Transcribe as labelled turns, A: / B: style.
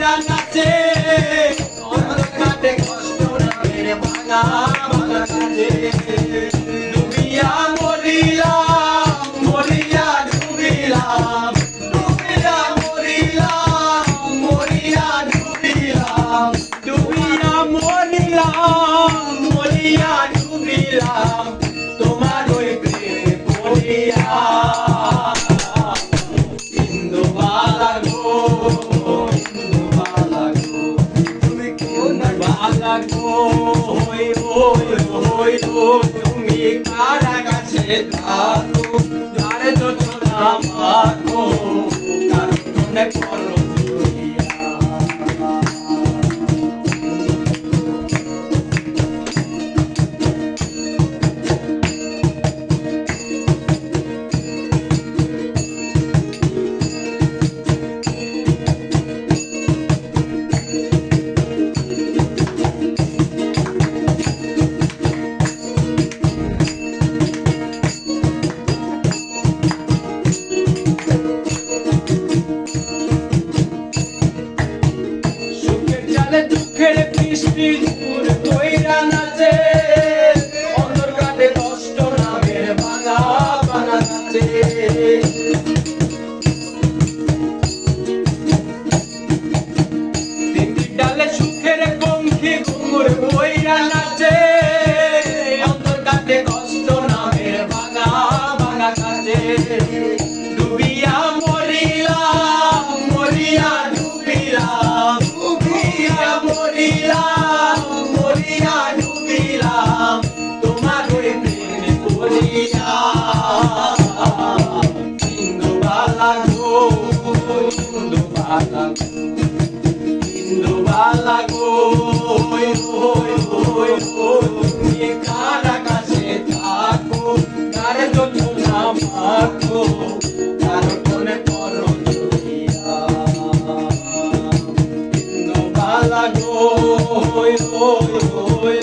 A: কইরা নাচে অন্তর কাটে কষ্ট নামের ভাঙা ভাঙা কাজে ডুবিয়া মরিলাম মরিয়া ডুবিলাম ডুবিয়া মরিলাম মরিয়া ডুবিলাম ডুবিয়া মরিলাম মরিয়া ডুবিলাম তোমার ওই প্রেমে পড়িয়া ইন্দুবালা গো ইন্দুবালা গো তুমি কোন বালা গো ওই ওই ওই তুমি কারা কাছে থাকো যারে তো ছোড়া মাখো কারণে করো জড়িয়া দুঃখের বৃষ্টি দূর কইরা নাচে অন্তর কাটে কষ্ট নামের ভাঙা ভাঙা কাজে তিনটি ডালে সুখের পঙ্খী ঘুঙুর কইরা নাচে অন্তর কাটে কষ্ট নামের ভাঙা ভাঙা কাজে ডুবিয়া মরিলাম মরিয়া ডুবিলাম মরিলাম মরিয়া ডুবিলাম তোমার ওই প্রেমে পড়িয়া ইন্দুবালা গো ইন্দুবালা ইন্দুবালা গো ওই ওই ওই তুমি কারা কাছে থাকো কারে জন্য না মাখো কারো কোনে করো জড়িয়া ইন্দুবালা গো ওই ওই ওই